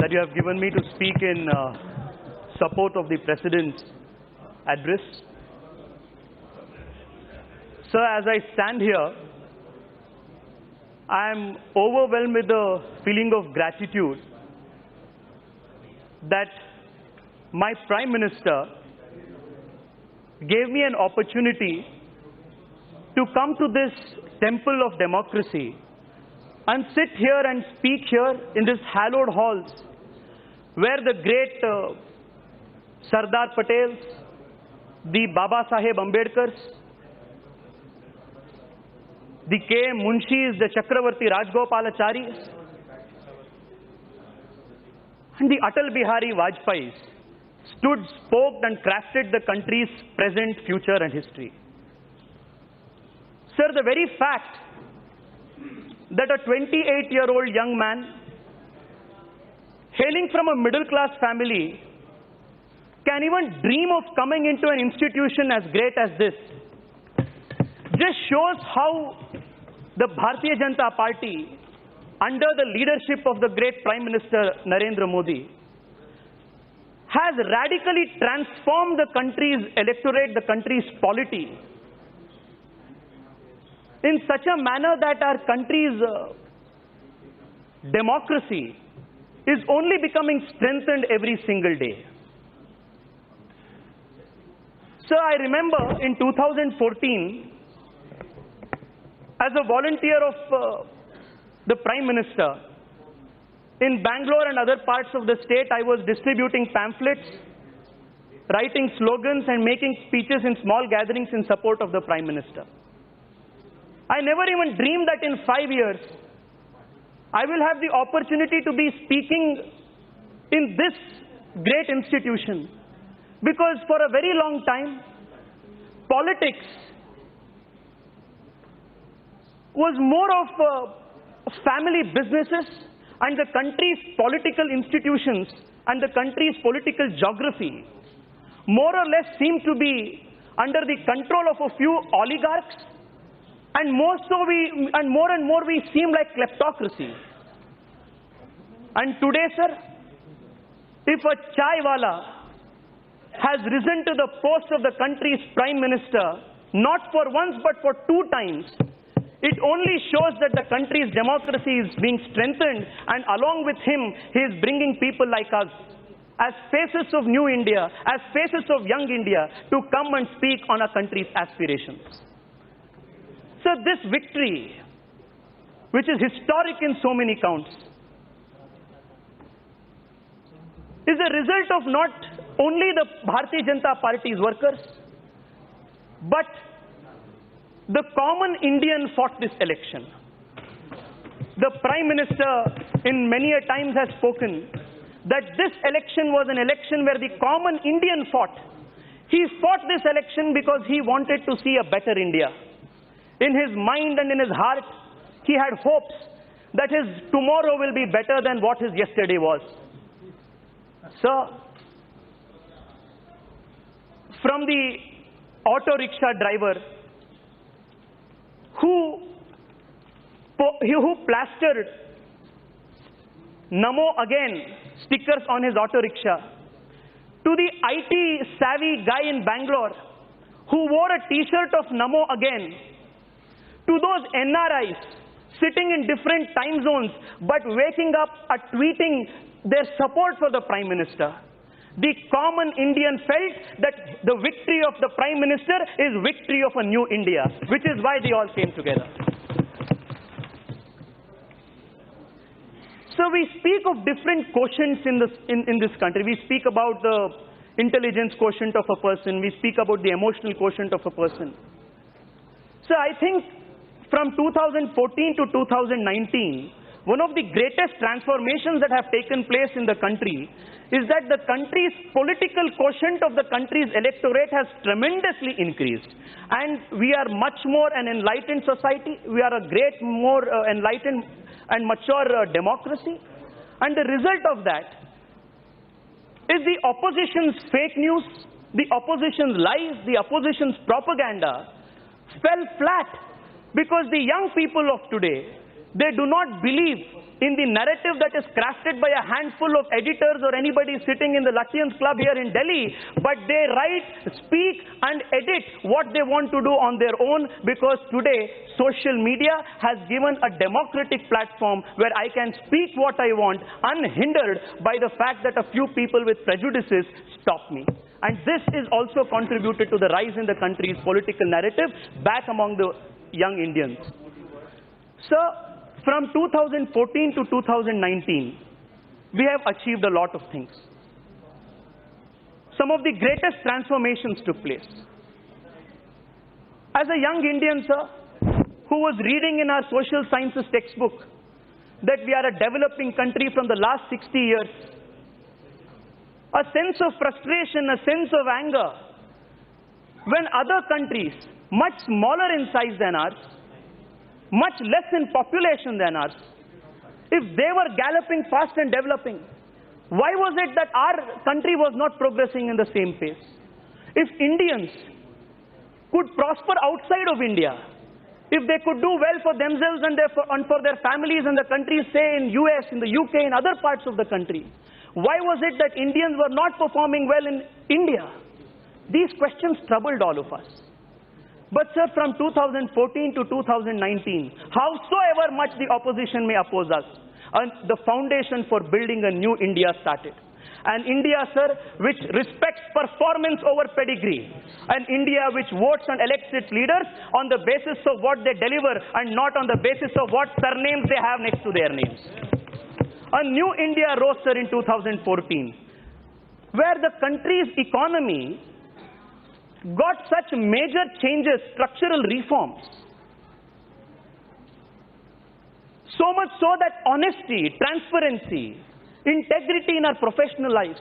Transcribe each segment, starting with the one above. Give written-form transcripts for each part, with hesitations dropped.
that you have given me to speak in support of the President's address. Sir, as I stand here, I am overwhelmed with the feeling of gratitude that my Prime Minister gave me an opportunity to come to this temple of democracy and sit here and speak here in these hallowed halls where the great Sardar Patels, the Baba Saheb Ambedkars, the K.M. Munshis, the Chakravarti Rajgopalacharis, and the Atal Bihari Vajpayis stood, spoke and crafted the country's present, future and history. Sir, the very fact that a 28-year-old young man hailing from a middle-class family can even dream of coming into an institution as great as this just shows how the Bharatiya Janata Party, under the leadership of the great Prime Minister Narendra Modi, has radically transformed the country's electorate, the country's polity, in such a manner that our country's democracy is only becoming strengthened every single day. So I remember in 2014, as a volunteer of the Prime Minister, in Bangalore and other parts of the state, I was distributing pamphlets, writing slogans and making speeches in small gatherings in support of the Prime Minister. I never even dreamed that in 5 years, I will have the opportunity to be speaking in this great institution. Because for a very long time, politics was more of family businesses, and the country's political institutions and the country's political geography more or less seemed to be under the control of a few oligarchs, and more and more we seem like kleptocracy. And today, sir, if a chai wala has risen to the post of the country's Prime Minister, not for once but for 2 times, it only shows that the country's democracy is being strengthened, and along with him, he is bringing people like us, as faces of new India, as faces of young India, to come and speak on our country's aspirations. So this victory, which is historic in so many counts, is a result of not only the Bharatiya Janata Party's workers, but the common Indian fought this election. The Prime Minister in many a times has spoken that this election was an election where the common Indian fought. He fought this election because he wanted to see a better India. In his mind and in his heart, he had hopes that his tomorrow will be better than what his yesterday was. Sir, from the auto rickshaw driver who plastered Namo Again stickers on his auto rickshaw, to the IT savvy guy in Bangalore who wore a t-shirt of Namo Again, to those NRIs sitting in different time zones but waking up at tweeting their support for the Prime Minister, the common Indian felt that the victory of the Prime Minister is victory of a new India, which is why they all came together. So we speak of different quotients in this country. We speak about the intelligence quotient of a person. We speak about the emotional quotient of a person. So I think from 2014 to 2019, one of the greatest transformations that have taken place in the country is that the country's political quotient of the country's electorate has tremendously increased. And we are much more an enlightened society. We are a great, more enlightened and mature democracy. And the result of that is the opposition's fake news, the opposition's lies, the opposition's propaganda fell flat, because the young people of today, they do not believe in the narrative that is crafted by a handful of editors or anybody sitting in the Lutyens Club here in Delhi, but they write, speak and edit what they want to do on their own, because today social media has given a democratic platform where I can speak what I want unhindered by the fact that a few people with prejudices stop me. And this is also contributed to the rise in the country's political narrative back among the young Indians. So, from 2014 to 2019, we have achieved a lot of things. Some of the greatest transformations took place. As a young Indian, sir, who was reading in our social sciences textbook that we are a developing country from the last 60 years, a sense of frustration, a sense of anger, when other countries, much smaller in size than ours, much less in population than ours, if they were galloping fast and developing, why was it that our country was not progressing in the same pace? If Indians could prosper outside of India, if they could do well for themselves and for their families and the countries, say in US, in the UK, in other parts of the country, why was it that Indians were not performing well in India? These questions troubled all of us. But sir, from 2014 to 2019, howsoever much the opposition may oppose us, the foundation for building a new India started. An India, sir, which respects performance over pedigree. An India which votes and elects its leaders on the basis of what they deliver and not on the basis of what surnames they have next to their names. A new India rose, sir, in 2014, where the country's economy got such major changes, structural reforms. So much so that honesty, transparency, integrity in our professional lives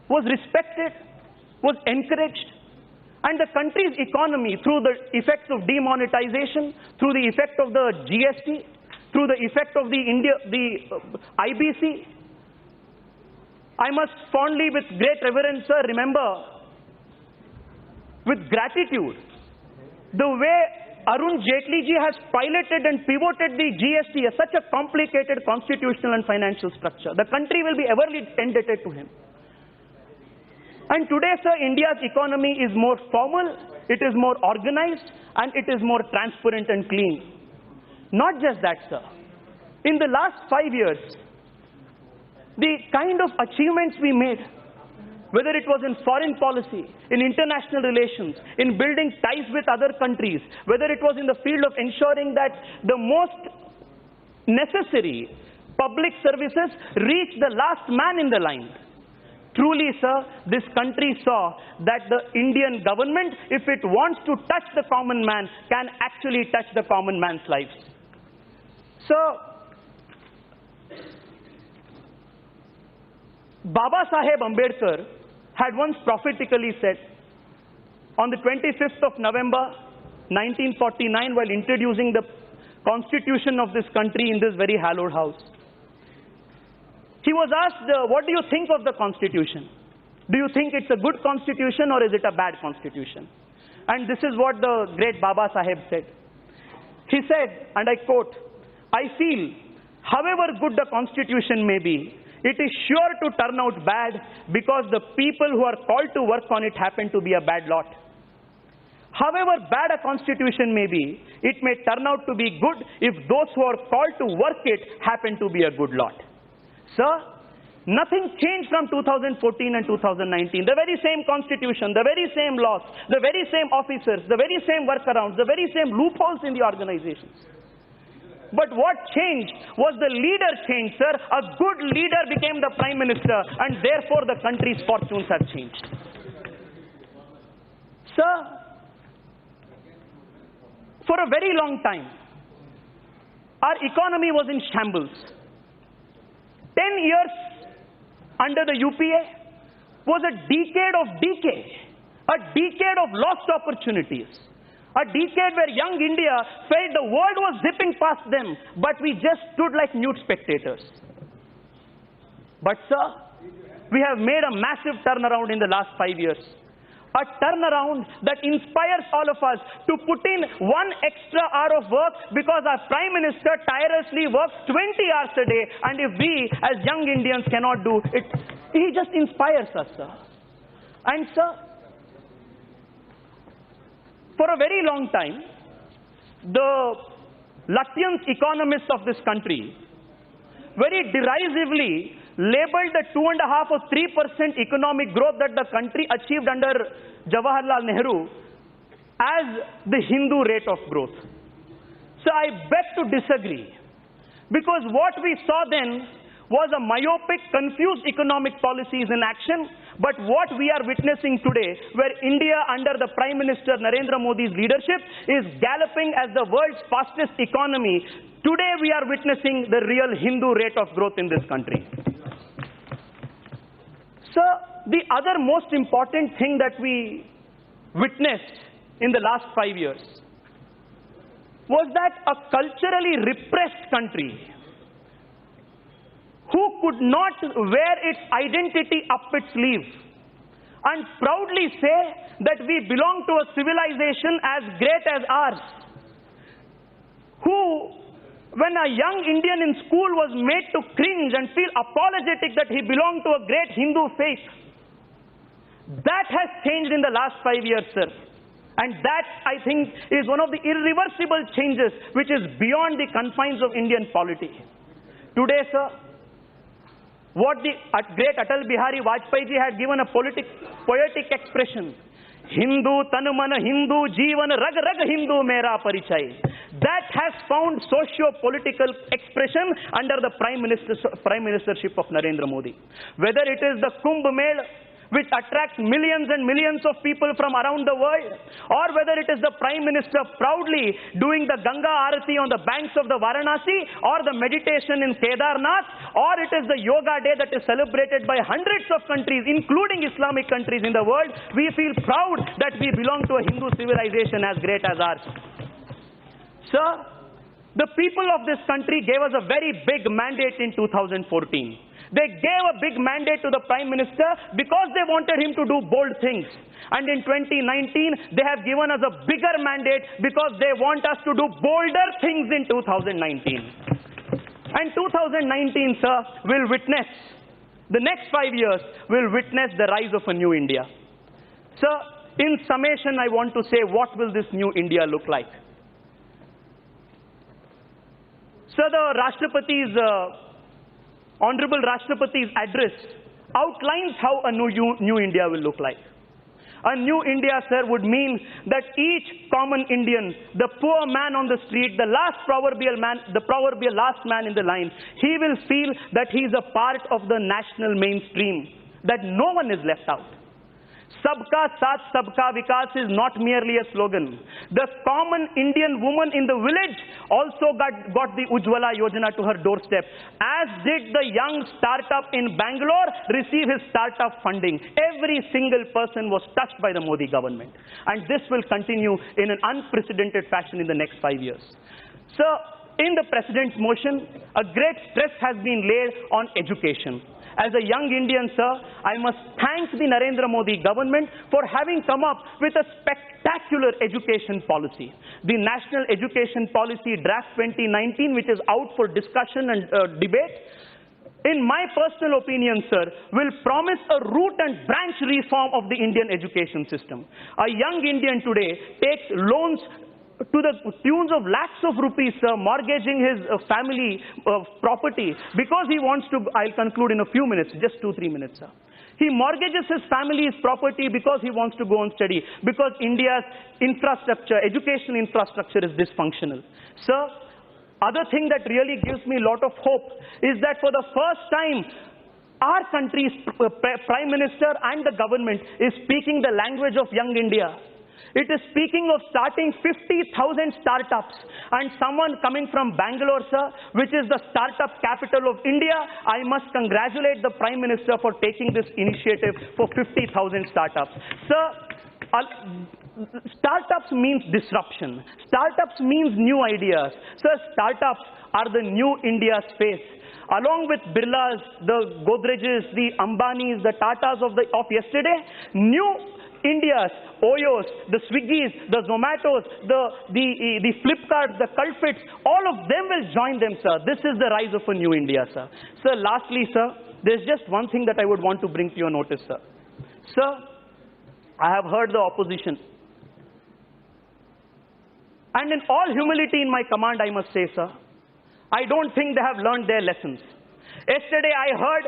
was respected, was encouraged, and the country's economy, through the effects of demonetization, through the effect of the GST, through the effect of the IBC, I must fondly, with great reverence, sir, remember with gratitude the way Arun Jaitley ji has piloted and pivoted the GST as such a complicated constitutional and financial structure. The country will be everly indebted to him. And today, sir, India's economy is more formal, it is more organized, and it is more transparent and clean. Not just that, sir. In the last 5 years, the kind of achievements we made, whether it was in foreign policy, in international relations, in building ties with other countries, whether it was in the field of ensuring that the most necessary public services reach the last man in the line. Truly, sir, this country saw that the Indian government, if it wants to touch the common man, can actually touch the common man's lives. So, Baba Saheb Ambedkar had once prophetically said, on the 25th of November 1949, while introducing the constitution of this country in this very hallowed house, he was asked, what do you think of the constitution? Do you think it's a good constitution or is it a bad constitution? And this is what the great Baba Saheb said. He said, and I quote, I feel, however good the constitution may be, it is sure to turn out bad because the people who are called to work on it happen to be a bad lot. However bad a constitution may be, it may turn out to be good if those who are called to work it happen to be a good lot. Sir, nothing changed from 2014 and 2019. The very same constitution, the very same laws, the very same officers, the very same workarounds, the very same loopholes in the organizations. But what changed was the leader changed, sir. A good leader became the Prime Minister, and therefore the country's fortunes have changed. Sir, for a very long time, our economy was in shambles. 10 years under the UPA was a decade of decay, a decade of lost opportunities. A decade where young India felt the world was zipping past them, but we just stood like mute spectators. But sir, we have made a massive turnaround in the last 5 years. a turnaround that inspires all of us to put in 1 extra hour of work, because our Prime Minister tirelessly works 20 hours a day, and if we as young Indians cannot do it, he just inspires us, sir. And sir, for a very long time, the Latvian economists of this country very derisively labeled the 2.5 or 3% economic growth that the country achieved under Jawaharlal Nehru as the Hindu rate of growth. So I beg to disagree, because what we saw then was a myopic, confused economic policies in action. But what we are witnessing today, where India under the Prime Minister Narendra Modi's leadership is galloping as the world's fastest economy, today we are witnessing the real Hindu rate of growth in this country. So the other most important thing that we witnessed in the last 5 years was that a culturally repressed country, who could not wear its identity up its sleeve and proudly say that we belong to a civilization as great as ours, who, when a young Indian in school was made to cringe and feel apologetic that he belonged to a great Hindu faith, that has changed in the last 5 years, sir. And that, I think, is one of the irreversible changes which is beyond the confines of Indian polity. Today, sir, what the great Atal Bihari Vajpayee ji had given a poetic expression, Hindu Tanumana Hindu Jeevan Rag Rag Hindu Mera Parichay, that has found socio-political expression under the Prime Ministership of Narendra Modi. Whether it is the Kumbh Mela, which attracts millions and millions of people from around the world, or whether it is the Prime Minister proudly doing the Ganga Aarati on the banks of the Varanasi, or the meditation in Kedarnath, or it is the Yoga Day that is celebrated by hundreds of countries, including Islamic countries in the world, we feel proud that we belong to a Hindu civilization as great as ours. Sir, the people of this country gave us a very big mandate in 2014. They gave a big mandate to the Prime Minister because they wanted him to do bold things. And in 2019, they have given us a bigger mandate because they want us to do bolder things in 2019. And 2019, sir, will witness, the next 5 years will witness the rise of a new India. Sir, in summation, I want to say, what will this new India look like? Sir, the Rashtrapati's Honorable Rashtrapati's address outlines how a new India will look like. A new India, sir, would mean that each common Indian, the poor man on the street, the proverbial last man in the line, he will feel that he is a part of the national mainstream, that no one is left out. Sabka Saath Sabka Vikas is not merely a slogan. The common Indian woman in the village also got the Ujjwala Yojana to her doorstep, as did the young startup in Bangalore receive his startup funding. Every single person was touched by the Modi government. And this will continue in an unprecedented fashion in the next 5 years. So, in the President's motion, a great stress has been laid on education. As a young Indian, sir, I must thank the Narendra Modi government for having come up with a spectacular education policy. The National Education Policy Draft 2019, which is out for discussion and debate, in my personal opinion, sir, will promise a root and branch reform of the Indian education system. A young Indian today takes loans to the tunes of lakhs of rupees, sir, mortgaging his family property because he wants to, I'll conclude in a few minutes, just 2-3 minutes, sir. He mortgages his family's property because he wants to go and study, because India's infrastructure, education infrastructure is dysfunctional. Sir, other thing that really gives me a lot of hope is that for the first time, our country's Prime Minister and the government is speaking the language of young India. It is speaking of starting 50,000 startups. And someone coming from Bangalore, sir, which is the startup capital of India, I must congratulate the Prime Minister for taking this initiative for 50,000 startups. Sir, startups means disruption. Startups means new ideas. Sir, startups are the new India's face. along with Birlas, the Godrejes, the Ambanis, the Tatas of yesterday, new Indias, Oyos, the Swiggis, the Zomatos, the Flipkarts, the Culfits, all of them will join them, sir. This is the rise of a new India, sir. Sir, lastly, sir, there's just one thing that I would want to bring to your notice, sir. Sir, I have heard the opposition. And in all humility in my command, I must say, sir, I don't think they have learned their lessons. Yesterday, I heard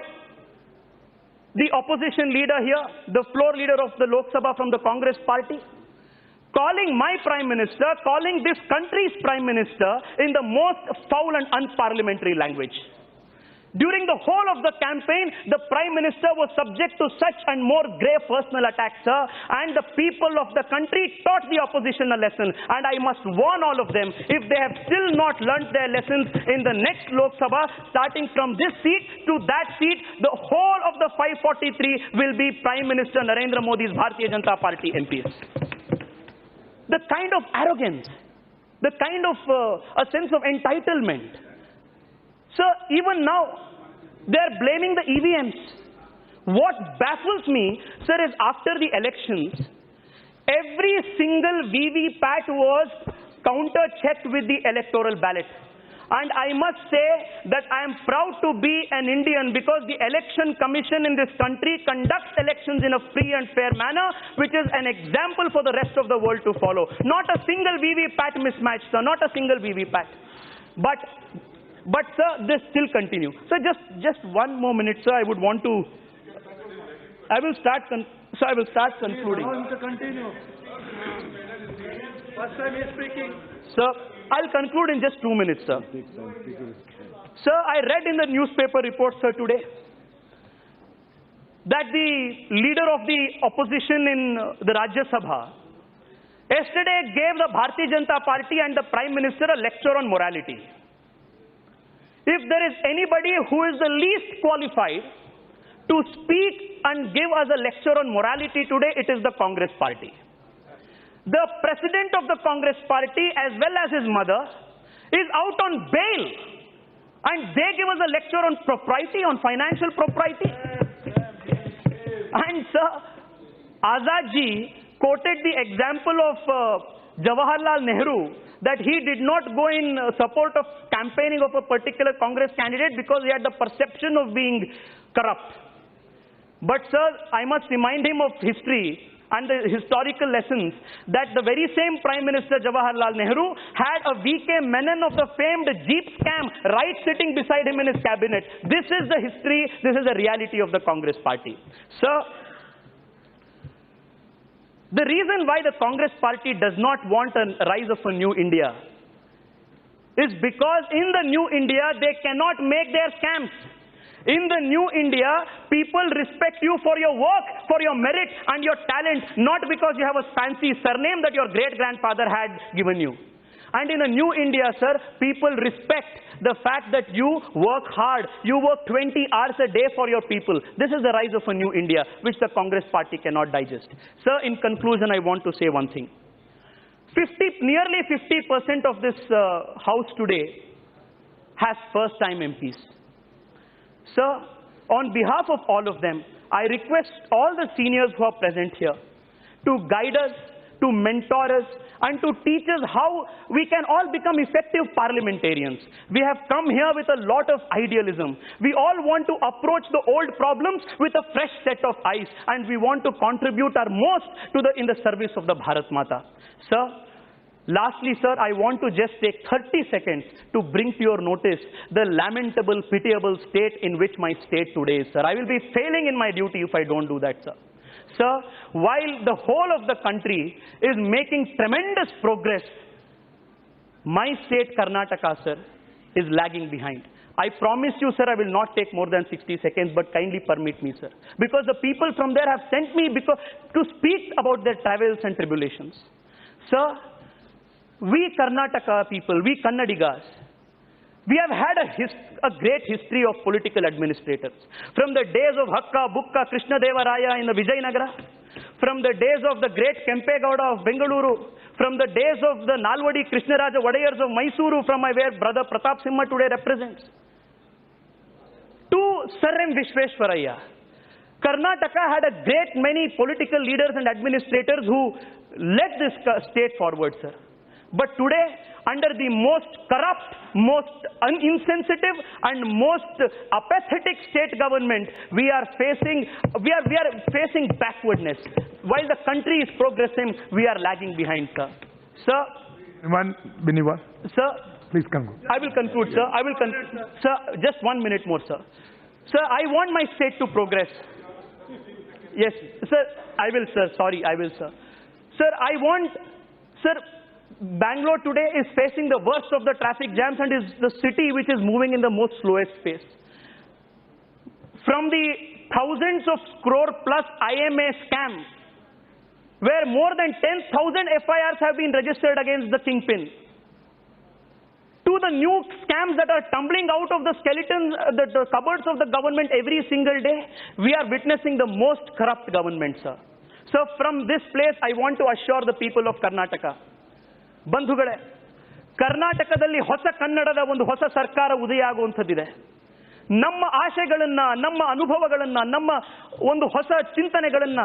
the opposition leader here, the floor leader of the Lok Sabha from the Congress party, calling my Prime Minister, calling this country's Prime Minister in the most foul and unparliamentary language. During the whole of the campaign, the Prime Minister was subject to such and more grave personal attacks, sir, and the people of the country taught the opposition a lesson. And I must warn all of them, if they have still not learnt their lessons in the next Lok Sabha, starting from this seat to that seat, the whole of the 543 will be Prime Minister Narendra Modi's Bharatiya Janata Party MPs. The kind of arrogance, the kind of a sense of entitlement. Sir, even now, they're blaming the EVMs. What baffles me, sir, is after the elections, every single VVPAT was counter-checked with the electoral ballot. And I must say that I am proud to be an Indian because the Election Commission in this country conducts elections in a free and fair manner, which is an example for the rest of the world to follow. Not a single VVPAT mismatch, sir, not a single VVPAT. But sir, this still continue. So just one more minute, sir. I would want to. I will start concluding. Continue. First time he is speaking. Sir, I'll conclude in just 2 minutes, sir. Sir, I read in the newspaper report, sir, today that the leader of the opposition in the Rajya Sabha yesterday gave the Bharatiya Janata Party and the Prime Minister a lecture on morality. If there is anybody who is the least qualified to speak and give us a lecture on morality today, it is the Congress party. The president of the Congress party, as well as his mother, is out on bail. And they give us a lecture on propriety, on financial propriety. And sir, Azad ji quoted the example of Jawaharlal Nehru, that he did not go in support of campaigning of a particular Congress candidate because he had the perception of being corrupt. But sir, I must remind him of history and the historical lessons that the very same Prime Minister Jawaharlal Nehru had a VK Menon of the famed Jeep scam right sitting beside him in his cabinet. This is the history, this is the reality of the Congress party. Sir, the reason why the Congress party does not want a rise of a new India is because in the new India, they cannot make their scams. In the new India, people respect you for your work, for your merit and your talent, not because you have a fancy surname that your great-grandfather had given you. And in a new India, sir, people respect the fact that you work hard. You work 20 hours a day for your people. This is the rise of a new India, which the Congress party cannot digest. Sir, in conclusion, I want to say one thing. Nearly 50% of this house today has first-time MPs. Sir, on behalf of all of them, I request all the seniors who are present here to guide us, to mentor us, and to teach us how we can all become effective parliamentarians. We have come here with a lot of idealism. We all want to approach the old problems with a fresh set of eyes, and we want to contribute our most in the service of the Bharat Mata. Sir, lastly, sir, I want to just take 30 seconds to bring to your notice the lamentable, pitiable state in which my state today is, sir. I will be failing in my duty if I don't do that, sir. Sir, while the whole of the country is making tremendous progress, my state, Karnataka, sir, is lagging behind. I promise you, sir, I will not take more than 60 seconds, but kindly permit me, sir. Because the people from there have sent me to speak about their travels and tribulations. Sir, we Karnataka people, we Kannadigas, we have had a great history of political administrators. From the days of Hakka, Bukka, Krishna Deva Raya in the Vijayanagara, from the days of the great Kempegowda of Bengaluru, from the days of the Nalwadi Krishnaraja Wadayars of Mysuru, from where brother Pratap Simha today represents. Sir M. Vishweshwaraya. Karnataka had a great many political leaders and administrators who led this state forward, sir. But today, under the most corrupt, most insensitive and most apathetic state government, we are facing backwardness. While the country is progressing, we are lagging behind, sir. Sir. Sir. Please conclude. I will conclude, sir. I will conclude. Sir, just 1 minute more, sir. Sir, I want my state to progress. Yes, sir. I will, sir. Sorry, I will, sir. Sir, sir, Bangalore today is facing the worst of the traffic jams and is the city which is moving in the most slowest pace. From the thousands of crore plus IMA scam, where more than 10,000 FIRs have been registered against the kingpin, to the new scams that are tumbling out of the skeletons, the cupboards of the government every single day, we are witnessing the most corrupt government, sir. So from this place, I want to assure the people of Karnataka. ಬಂಧುಗಳೇ, ಕರ್ನಾಟಕದಲ್ಲಿ ಹೊಸ ಕನ್ನಡದ ಒಂದು ಹೊಸ ಸರ್ಕಾರ ಉದಯ ಆಗುವಂಥದ್ದಿದೆ. ನಮ್ಮ ಆಶೆಗಳನ್ನ, ನಮ್ಮ ಅನುಭವಗಳನ್ನ, ನಮ್ಮ ಒಂದು ಹೊಸ ಚಿಂತನೆಗಳನ್ನ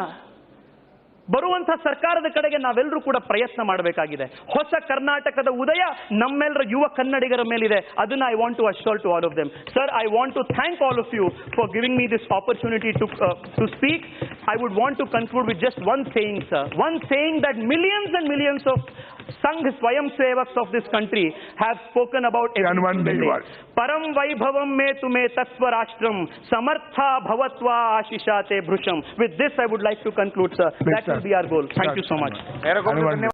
ಬರುವಂತಹ ಸರ್ಕಾರದ ಕಡೆಗೆ ನಾವೆಲ್ಲರೂ ಕೂಡ ಪ್ರಯತ್ನ ಮಾಡಬೇಕಾಗಿದೆ. ಹೊಸ ಕರ್ನಾಟಕದ ಉದಯ ನಮ್ಮೆಲ್ಲರ ಯುವ ಕನ್ನಡಿಗರ ಮೇಲಿದೆ. ಅದನ್ನ I want to assure to all of them. Sir, I want to thank all of you for giving me this opportunity to speak. I would want to conclude with just one saying, sir. One saying that millions and millions of Sangh Swayam Sevaks of this country have spoken about every single day. Param Vaibhavam me tume Tatsvarashtram Samartha Bhavatva Ashishate Bhrusham. With this I would like to conclude, sir. That will be our goal. Thank you so much.